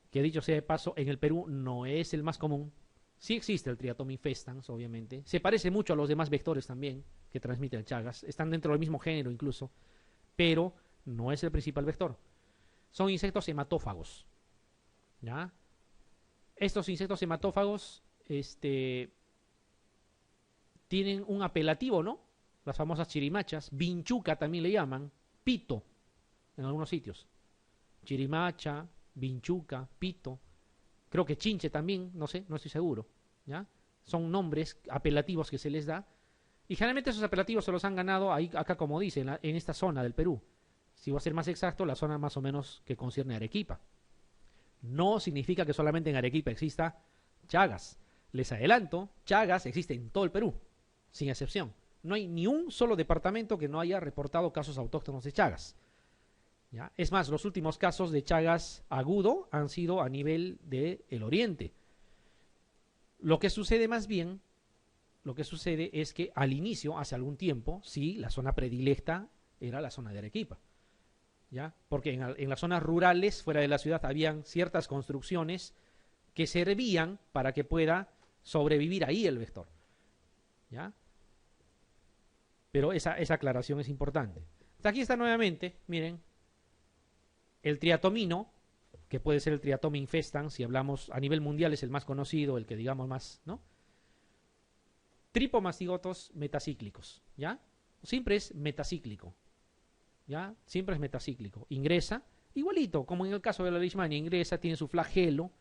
que dicho sea de paso, en el Perú no es el más común. Sí existe el Triatom infestans, obviamente. Se parece mucho a los demás vectores también que transmiten el Chagas. Están dentro del mismo género incluso. Pero no es el principal vector. Son insectos hematófagos. ¿Ya? Estos insectos hematófagos tienen un apelativo, ¿no? Las famosas chirimachas. Vinchuca también le llaman. Pito. En algunos sitios. Chirimacha, vinchuca, pito. Creo que chinche también, no sé, no estoy seguro. ¿Ya? Son nombres apelativos que se les da. Y generalmente esos apelativos se los han ganado ahí, acá como dice, en esta zona del Perú. Si voy a ser más exacto, la zona más o menos que concierne a Arequipa. No significa que solamente en Arequipa exista Chagas. Les adelanto, Chagas existe en todo el Perú, sin excepción. No hay ni un solo departamento que no haya reportado casos autóctonos de Chagas. ¿Ya? Es más, los últimos casos de Chagas agudo han sido a nivel del oriente. Lo que sucede más bien, lo que sucede es que al inicio, hace algún tiempo, sí, la zona predilecta era la zona de Arequipa. ¿Ya? Porque en las zonas rurales, fuera de la ciudad, habían ciertas construcciones que servían para que pueda sobrevivir ahí el vector. ¿Ya? Pero esa aclaración es importante. Aquí está nuevamente, miren, el triatomino, que puede ser el triatoma infestans, si hablamos a nivel mundial es el más conocido, el que digamos más, ¿no? Tripomastigotos metacíclicos, ¿ya? Siempre es metacíclico, ¿ya? Siempre es metacíclico. Ingresa, igualito, como en el caso de la leishmania, ingresa, tiene su flagelo,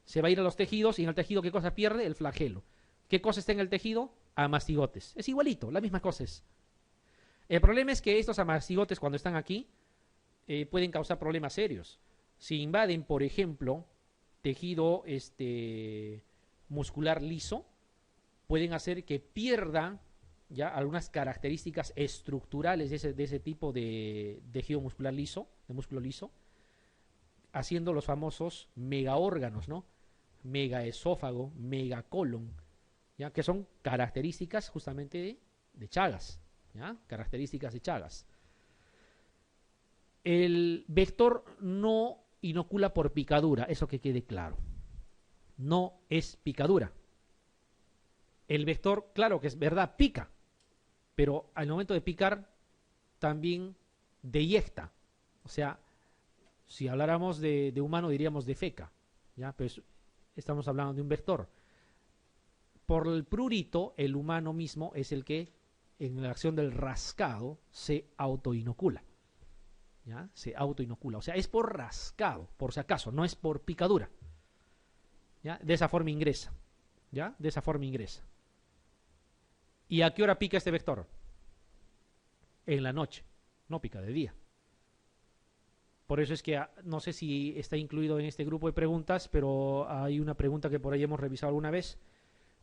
se va a ir a los tejidos y en el tejido, ¿qué cosa pierde? El flagelo. ¿Qué cosa está en el tejido? Amastigotes. Es igualito, la misma cosa es. El problema es que estos amastigotes, cuando están aquí, pueden causar problemas serios. Si invaden, por ejemplo, tejido muscular liso, pueden hacer que pierda ya algunas características estructurales de ese tipo de tejido muscular liso, de músculo liso, haciendo los famosos megaórganos, ¿no? Megaesófago, megacolon, ¿ya? Que son características justamente de Chagas, ¿ya? Características de Chagas. El vector no inocula por picadura, eso que quede claro. No es picadura. El vector, claro que es verdad, pica, pero al momento de picar también deyecta. O sea, si habláramos de humano diríamos defeca, ¿ya? Pues estamos hablando de un vector. Por el prurito, el humano mismo es el que en la acción del rascado se autoinocula. ¿Ya? Se autoinocula, o sea, es por rascado, por si acaso, no es por picadura. ¿Ya? De esa forma ingresa. ¿Ya? De esa forma ingresa. ¿Y a qué hora pica este vector? En la noche, no pica de día. Por eso es que no sé si está incluido en este grupo de preguntas, pero hay una pregunta que por ahí hemos revisado alguna vez.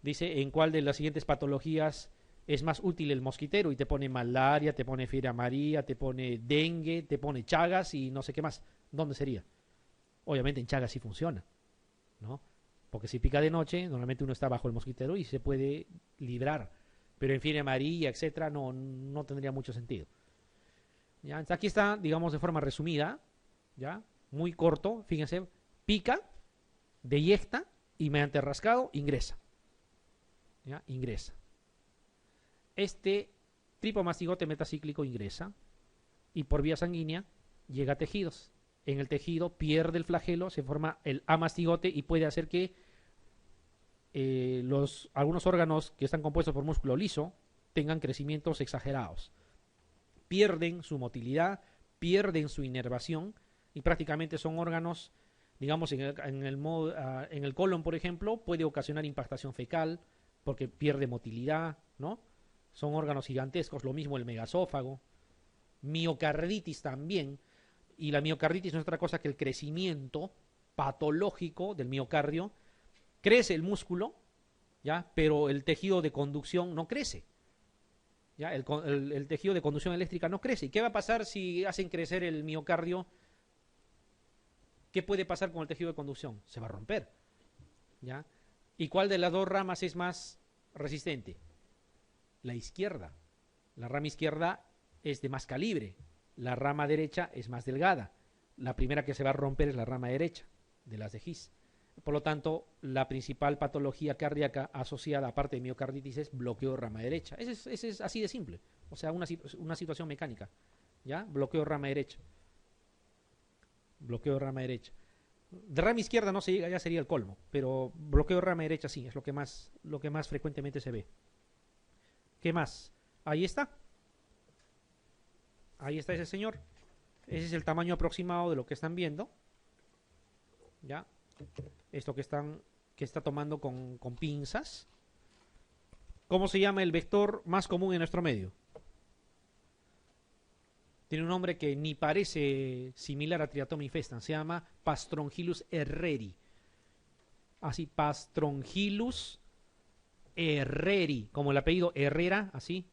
Dice, ¿en cuál de las siguientes patologías es más útil el mosquitero? Y te pone malaria, te pone fiebre amarilla, te pone dengue, te pone Chagas y no sé qué más. ¿Dónde sería? Obviamente en Chagas sí funciona, ¿no? Porque si pica de noche, normalmente uno está bajo el mosquitero y se puede librar. Pero en fiebre amarilla, etcétera, no tendría mucho sentido. ¿Ya? Aquí está, digamos, de forma resumida, ¿ya? Muy corto, fíjense, pica, deyecta y mediante rascado ingresa. ¿Ya? Ingresa. Este tripomastigote metacíclico ingresa y por vía sanguínea llega a tejidos. En el tejido pierde el flagelo, se forma el amastigote y puede hacer que algunos órganos que están compuestos por músculo liso tengan crecimientos exagerados. Pierden su motilidad, pierden su inervación y prácticamente son órganos, digamos, en el colon, por ejemplo, puede ocasionar impactación fecal porque pierde motilidad, ¿no? Son órganos gigantescos, lo mismo el megasófago, miocarditis también, y la miocarditis no es otra cosa que el crecimiento patológico del miocardio. Crece el músculo, ¿ya? Pero el tejido de conducción no crece. ¿Ya? El tejido de conducción eléctrica no crece. ¿Y qué va a pasar si hacen crecer el miocardio? ¿Qué puede pasar con el tejido de conducción? Se va a romper. ¿Ya? ¿Y cuál de las dos ramas es más resistente? La izquierda. La rama izquierda es de más calibre. La rama derecha es más delgada. La primera que se va a romper es la rama derecha de las de His. Por lo tanto, la principal patología cardíaca asociada, aparte de miocarditis, es bloqueo de rama derecha. Ese es así de simple. O sea, una situación mecánica. ¿Ya? Bloqueo de rama derecha. Bloqueo de rama derecha. De rama izquierda no se llega, ya sería el colmo. Pero bloqueo de rama derecha sí, es lo que más frecuentemente se ve. ¿Qué más? Ahí está. Ahí está ese señor. Ese es el tamaño aproximado de lo que están viendo. ¿Ya? Esto que está tomando con pinzas. ¿Cómo se llama el vector más común en nuestro medio? Tiene un nombre que ni parece similar a Triatom infestans. Se llama Pastrongylus herreri. Así, Pastrongylus herreri. Como el apellido Herrera, así.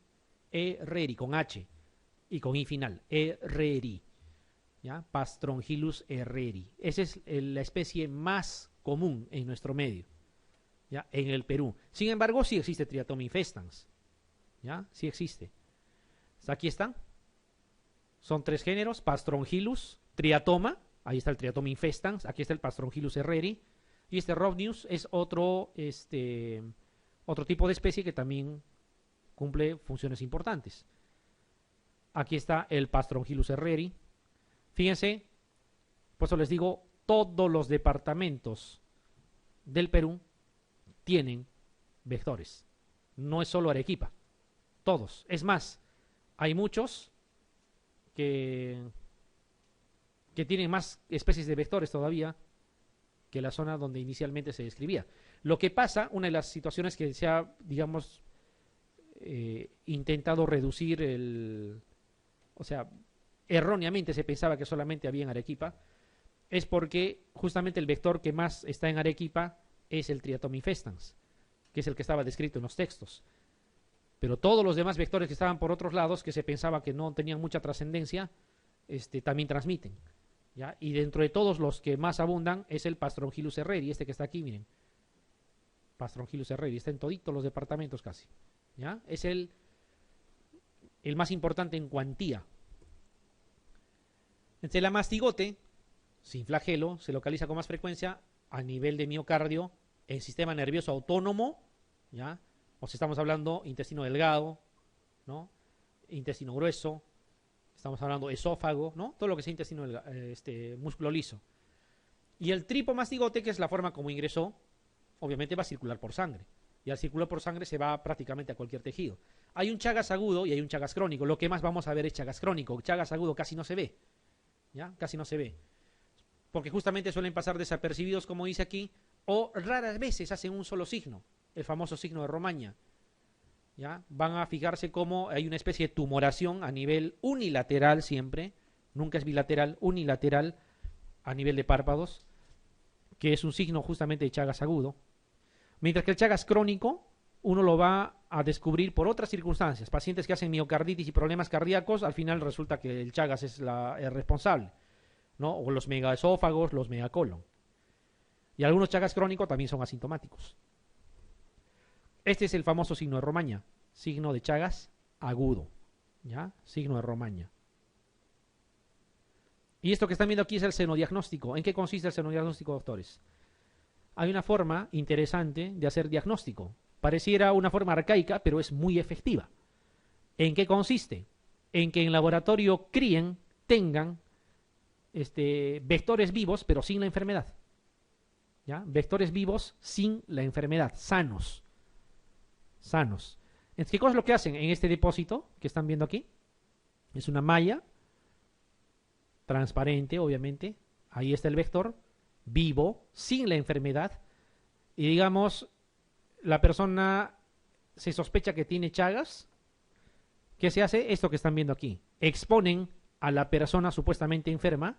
Herreri, con H y con I final. Herreri. ¿Ya? Pastrongylus herreri. Esa es la especie más común en nuestro medio. ¿Ya? En el Perú. Sin embargo, sí existe Triatom infestans. ¿Ya? Sí existe. Aquí están. Son 3 géneros, Pastrongylus, Triatoma, ahí está el Triatoma infestans, aquí está el Pastrongylus herreri, y este Rhodnius es otro tipo de especie que también cumple funciones importantes. Aquí está el Pastrongylus herreri. Fíjense, por eso les digo, todos los departamentos del Perú tienen vectores. No es solo Arequipa, todos. Es más, hay muchos que tienen más especies de vectores todavía que la zona donde inicialmente se describía. Lo que pasa, una de las situaciones que se ha, digamos, intentado reducir o sea, erróneamente se pensaba que solamente había en Arequipa, es porque justamente el vector que más está en Arequipa es el Triatom infestans, que es el que estaba descrito en los textos. Pero todos los demás vectores que estaban por otros lados, que se pensaba que no tenían mucha trascendencia, también transmiten. ¿Ya? Y dentro de todos los que más abundan es el Pastrongylus herreri, este que está aquí, miren. Pastrongylus herreri, está en toditos los departamentos casi. ¿Ya? Es el más importante en cuantía. Entre la mastigote, sin flagelo, se localiza con más frecuencia a nivel de miocardio, el sistema nervioso autónomo, ¿ya? O si estamos hablando intestino delgado, ¿no? Intestino grueso, estamos hablando esófago, ¿no? Todo lo que sea intestino músculo liso. Y el tripomastigote, que es la forma como ingresó, obviamente va a circular por sangre. Y al circular por sangre se va prácticamente a cualquier tejido. Hay un Chagas agudo y hay un Chagas crónico. Lo que más vamos a ver es Chagas crónico. Chagas agudo casi no se ve. ¿Ya? Casi no se ve. Porque justamente suelen pasar desapercibidos, como dice aquí, o raras veces hacen un solo signo. El famoso signo de Romaña. ¿Ya? Van a fijarse cómo hay una especie de tumoración a nivel unilateral siempre, nunca es bilateral, unilateral a nivel de párpados, que es un signo justamente de Chagas agudo. Mientras que el Chagas crónico, uno lo va a descubrir por otras circunstancias. Pacientes que hacen miocarditis y problemas cardíacos, al final resulta que el Chagas es el responsable, ¿no? O los megaesófagos, los megacolon. Y algunos Chagas crónicos también son asintomáticos. Este es el famoso signo de Romaña, signo de Chagas agudo, ¿ya? Signo de Romaña. Y esto que están viendo aquí es el senodiagnóstico. ¿En qué consiste el senodiagnóstico, doctores? Hay una forma interesante de hacer diagnóstico. Pareciera una forma arcaica, pero es muy efectiva. ¿En qué consiste? En que en laboratorio tengan vectores vivos, pero sin la enfermedad. ¿Ya? Vectores vivos sin la enfermedad, sanos. Entonces, ¿qué cosa es lo que hacen en este depósito que están viendo aquí? Es una malla transparente, obviamente. Ahí está el vector vivo, sin la enfermedad. Y digamos, la persona se sospecha que tiene Chagas. ¿Qué se hace? Esto que están viendo aquí. Exponen a la persona supuestamente enferma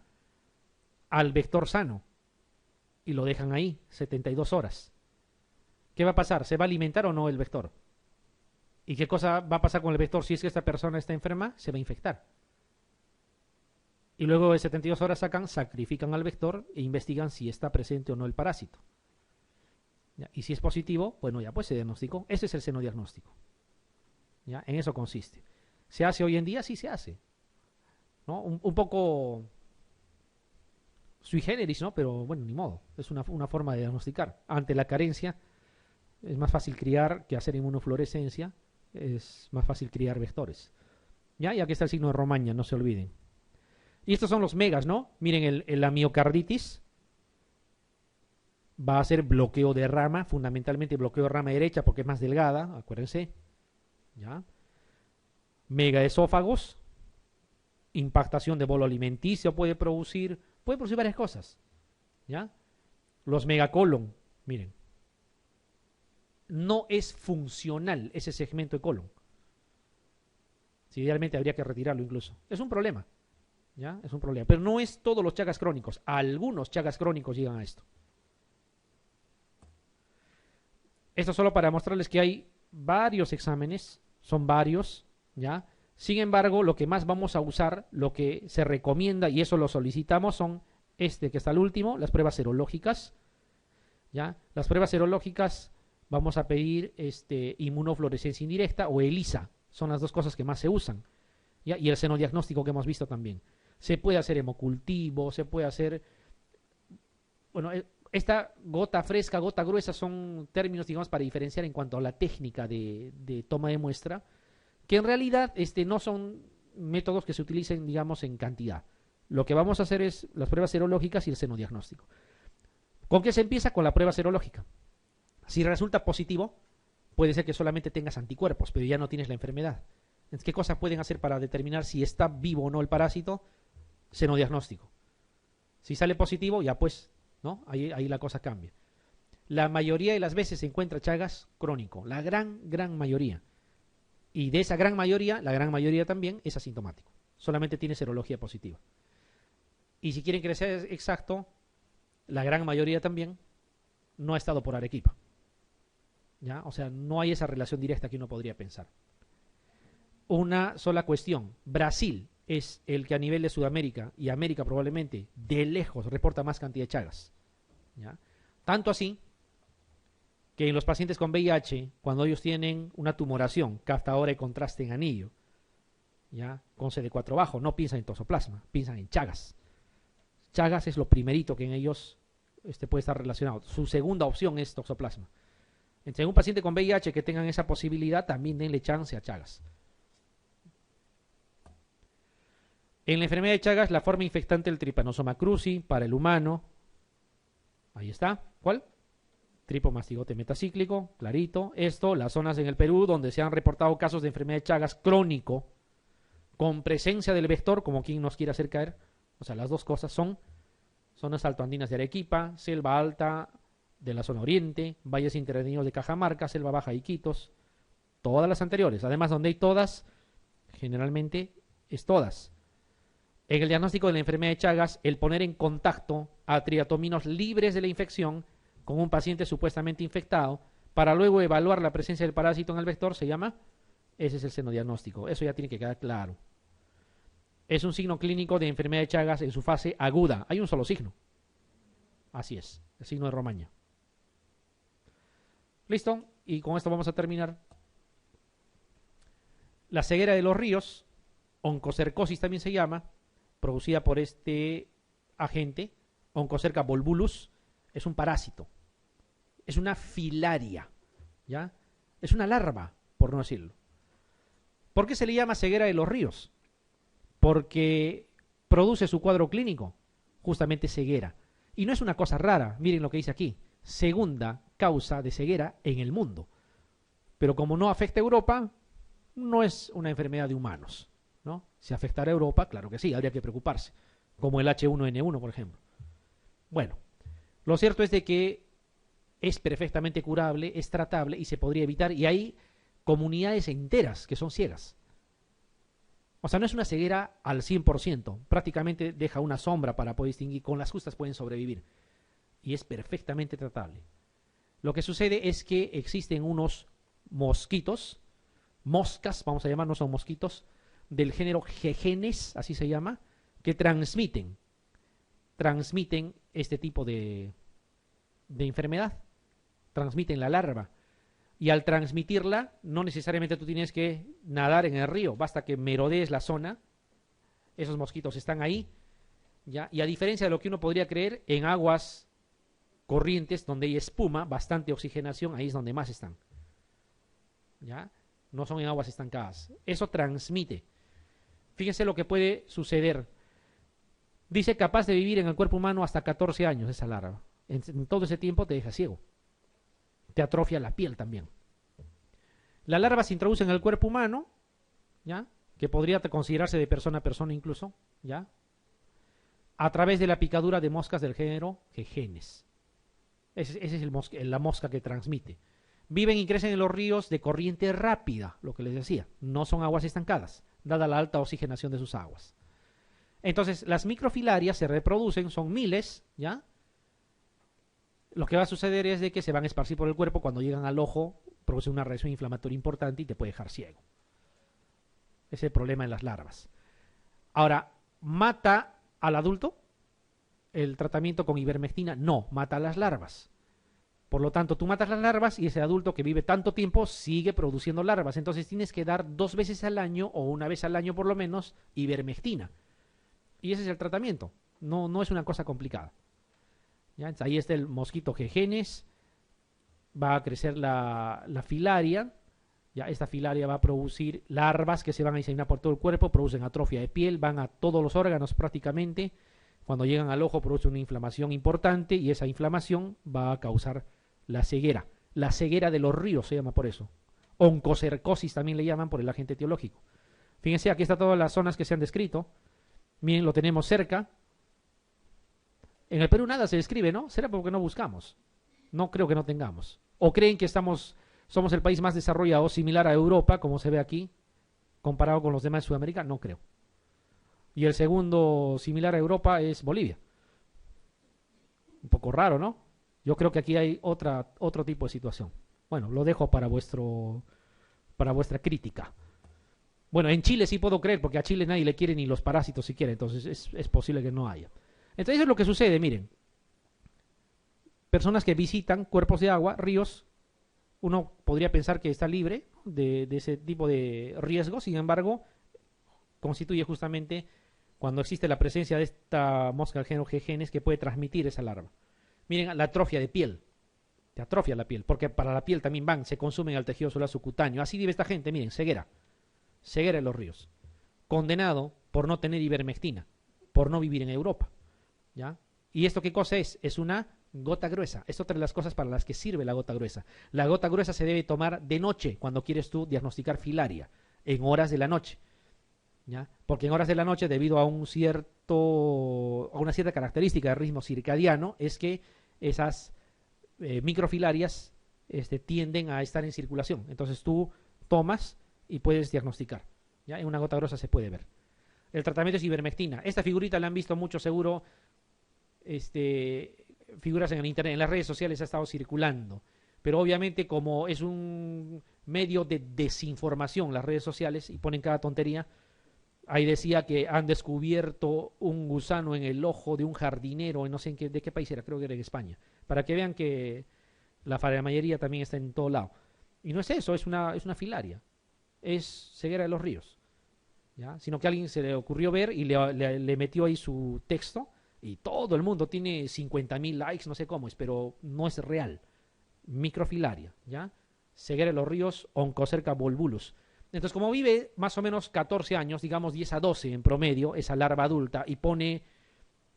al vector sano y lo dejan ahí 72 horas. ¿Qué va a pasar? ¿Se va a alimentar o no el vector? ¿Y qué cosa va a pasar con el vector si es que esta persona está enferma? Se va a infectar. Y luego de 72 horas sacrifican al vector e investigan si está presente o no el parásito. ¿Ya? Y si es positivo, bueno, ya pues se diagnosticó. Ese es el senodiagnóstico. ¿Ya? En eso consiste. ¿Se hace hoy en día? Sí se hace. ¿No? Un poco sui generis, ¿no? Pero bueno, ni modo. Es una forma de diagnosticar. Ante la carencia, es más fácil criar que hacer inmunofluorescencia. Es más fácil criar vectores. ¿Ya? Y aquí está el signo de Romaña, no se olviden. Y estos son los megas, ¿no? Miren, la miocarditis va a ser bloqueo de rama, fundamentalmente bloqueo de rama derecha porque es más delgada, acuérdense. ¿Ya? Megaesófagos, impactación de bolo alimenticio puede producir varias cosas. ¿Ya? Los megacolon, miren. no es funcional ese segmento de colon. Si idealmente habría que retirarlo incluso. Es un problema, ¿ya? Es un problema. Pero no es todos los chagas crónicos. Algunos chagas crónicos llegan a esto. Esto solo para mostrarles que hay varios exámenes, son varios, ¿ya? Sin embargo, lo que más vamos a usar, lo que se recomienda, y eso lo solicitamos, son este que está al último, las pruebas serológicas, ¿ya? Las pruebas serológicas vamos a pedir inmunofluorescencia indirecta o ELISA, son las dos cosas que más se usan, ¿ya? Y el senodiagnóstico que hemos visto también. Se puede hacer hemocultivo, se puede hacer, bueno, esta gota fresca, gota gruesa son términos, digamos, para diferenciar en cuanto a la técnica de toma de muestra, que en realidad no son métodos que se utilicen, digamos, en cantidad. Lo que vamos a hacer es las pruebas serológicas y el senodiagnóstico. ¿Con qué se empieza? Con la prueba serológica. Si resulta positivo, puede ser que solamente tengas anticuerpos, pero ya no tienes la enfermedad. Entonces, ¿qué cosas pueden hacer para determinar si está vivo o no el parásito? Senodiagnóstico. Si sale positivo, ya pues, ¿no? Ahí la cosa cambia. La mayoría de las veces se encuentra Chagas crónico, la gran mayoría. Y de esa gran mayoría, la gran mayoría también es asintomático. Solamente tiene serología positiva. Y si quieren que sea exacto, la gran mayoría también no ha estado por Arequipa. ¿Ya? O sea, no hay esa relación directa que uno podría pensar. Una sola cuestión. Brasil es el que a nivel de Sudamérica y América probablemente de lejos reporta más cantidad de Chagas. ¿Ya? Tanto así que en los pacientes con VIH, cuando ellos tienen una tumoración, captadora de contraste en anillo, ¿ya? Con CD4 bajo, no piensan en toxoplasma, piensan en Chagas. Chagas es lo primerito que en ellos puede estar relacionado. Su segunda opción es toxoplasma. Entre un paciente con VIH que tengan esa posibilidad, también denle chance a Chagas. En la enfermedad de Chagas, la forma infectante del Trypanosoma cruzi para el humano. Ahí está. ¿Cuál? Tripomastigote metacíclico, clarito. Esto, las zonas en el Perú donde se han reportado casos de enfermedad de Chagas crónico con presencia del vector, como quien nos quiera hacer caer. O sea, las dos cosas son zonas altoandinas de Arequipa, selva alta de la zona oriente, valles interandinos de Cajamarca, selva baja de Iquitos, todas las anteriores. Además, donde hay todas, generalmente es todas. En el diagnóstico de la enfermedad de Chagas, el poner en contacto a triatominos libres de la infección con un paciente supuestamente infectado, para luego evaluar la presencia del parásito en el vector, se llama, ese es el senodiagnóstico. Eso ya tiene que quedar claro. Es un signo clínico de enfermedad de Chagas en su fase aguda. Hay un solo signo. Así es, el signo de Romaña. ¿Listo? Y con esto vamos a terminar. La ceguera de los ríos, oncocercosis también se llama, producida por este agente, Oncocerca volvulus, es un parásito. Es una filaria, ¿ya? Es una larva, por no decirlo. ¿Por qué se le llama ceguera de los ríos? Porque produce su cuadro clínico, justamente ceguera. Y no es una cosa rara, miren lo que dice aquí, segunda causa de ceguera en el mundo. Pero como no afecta a Europa, no es una enfermedad de humanos, ¿no? Si afectara a Europa, claro que sí, habría que preocuparse, como el H1N1, por ejemplo. Bueno, lo cierto es de que es perfectamente curable, es tratable y se podría evitar, y hay comunidades enteras que son ciegas. O sea, no es una ceguera al 100%, prácticamente deja una sombra para poder distinguir, con las justas pueden sobrevivir, y es perfectamente tratable. Lo que sucede es que existen unos mosquitos, moscas, vamos a llamar, no son mosquitos, del género Gegenes, así se llama, que transmiten este tipo de enfermedad, transmiten la larva. Y al transmitirla, no necesariamente tú tienes que nadar en el río, basta que merodees la zona, esos mosquitos están ahí, ¿ya? Y a diferencia de lo que uno podría creer, en aguas corrientes donde hay espuma, bastante oxigenación, ahí es donde más están, ¿ya? No son en aguas estancadas. Eso transmite. Fíjense lo que puede suceder. Dice capaz de vivir en el cuerpo humano hasta 14 años esa larva. En todo ese tiempo te deja ciego. Te atrofia la piel también. La larva se introduce en el cuerpo humano, ¿ya? Que podría considerarse de persona a persona incluso, ¿ya? A través de la picadura de moscas del género Gegenes. Esa es la mosca que transmite. Viven y crecen en los ríos de corriente rápida, lo que les decía. No son aguas estancadas, dada la alta oxigenación de sus aguas. Entonces, las microfilarias se reproducen, son miles, ¿ya? Lo que va a suceder es de que se van a esparcir por el cuerpo cuando llegan al ojo, produce una reacción inflamatoria importante y te puede dejar ciego. Ese es el problema en las larvas. Ahora, ¿mata al adulto? El tratamiento con ivermectina no, mata a las larvas. Por lo tanto, tú matas las larvas y ese adulto que vive tanto tiempo sigue produciendo larvas. Entonces tienes que dar 2 veces al año o 1 vez al año por lo menos ivermectina. Y ese es el tratamiento. No es una cosa complicada. ¿Ya? Ahí está el mosquito Gegenes. Va a crecer la filaria. ¿Ya? Esta filaria va a producir larvas que se van a diseminar por todo el cuerpo, producen atrofia de piel, van a todos los órganos prácticamente. Cuando llegan al ojo produce una inflamación importante y esa inflamación va a causar la ceguera. La ceguera de los ríos se llama por eso. Oncocercosis también le llaman por el agente etiológico. Fíjense, aquí están todas las zonas que se han descrito. Miren, lo tenemos cerca. En el Perú nada se describe, ¿no? ¿Será porque no buscamos? No creo que no tengamos. ¿O creen que somos el país más desarrollado, similar a Europa, como se ve aquí, comparado con los demás de Sudamérica? No creo. Y el segundo similar a Europa es Bolivia. Un poco raro, ¿no? Yo creo que aquí hay otro tipo de situación. Bueno, lo dejo para vuestra crítica. Bueno, en Chile sí puedo creer, porque a Chile nadie le quiere ni los parásitos siquiera, entonces es posible que no haya. Entonces eso es lo que sucede, miren. Personas que visitan cuerpos de agua, ríos, uno podría pensar que está libre de ese tipo de riesgos, sin embargo, constituye justamente cuando existe la presencia de esta mosca del género Gegenes que puede transmitir esa larva. Miren la atrofia de piel, te atrofia la piel, porque para la piel también se consumen al tejido celular subcutáneo. Así vive esta gente, miren, ceguera en los ríos, condenado por no tener ivermectina, por no vivir en Europa, ¿ya? ¿Y esto qué cosa es? Es una gota gruesa. Es otra de las cosas para las que sirve la gota gruesa. La gota gruesa se debe tomar de noche cuando quieres tú diagnosticar filaria, en horas de la noche, ¿ya? Porque en horas de la noche, debido a una cierta característica del ritmo circadiano, es que esas microfilarias tienden a estar en circulación. Entonces tú tomas y puedes diagnosticar, ¿ya? En una gota gruesa se puede ver. El tratamiento es ivermectina. Esta figurita la han visto mucho seguro, figuras en el internet, en las redes sociales ha estado circulando. Pero obviamente como es un medio de desinformación las redes sociales y ponen cada tontería, ahí decía que han descubierto un gusano en el ojo de un jardinero, no sé de qué país era, creo que era en España, para que vean que la mayoría también está en todo lado. Y no es eso, es una filaria, es ceguera de los ríos, ¿ya? Sino que a alguien se le ocurrió ver y le metió ahí su texto y todo el mundo tiene 50.000 likes, no sé cómo es, pero no es real. Microfilaria, ¿ya? Ceguera de los ríos, Oncocerca volvulus. Entonces, como vive más o menos 14 años, digamos 10 a 12 en promedio, esa larva adulta, y pone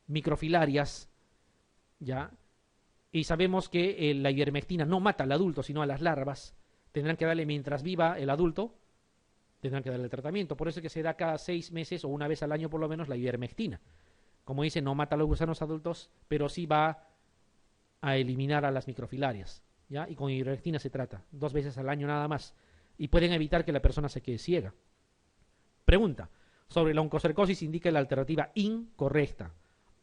microfilarias, ¿ya? Y sabemos que la ivermectina no mata al adulto, sino a las larvas. Tendrán que darle, mientras viva el adulto, tendrán que darle el tratamiento. Por eso es que se da cada 6 meses o 1 vez al año por lo menos la ivermectina. Como dice, no mata a los gusanos adultos, pero sí va a eliminar a las microfilarias, ¿ya? Y con ivermectina se trata, 2 veces al año nada más. Y pueden evitar que la persona se quede ciega. Pregunta. Sobre la oncocercosis indica la alternativa incorrecta.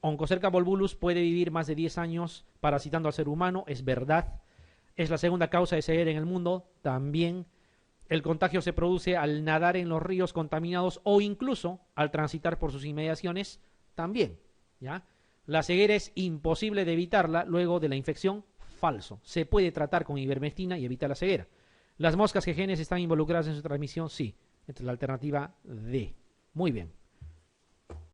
Oncocerca volvulus puede vivir más de 10 años parasitando al ser humano, es verdad. Es la segunda causa de ceguera en el mundo, también. El contagio se produce al nadar en los ríos contaminados o incluso al transitar por sus inmediaciones, también, ¿ya? La ceguera es imposible de evitarla luego de la infección, falso. Se puede tratar con ivermectina y evitar la ceguera. ¿Las moscas Gegenes están involucradas en su transmisión? Sí. Esta es la alternativa D. Muy bien.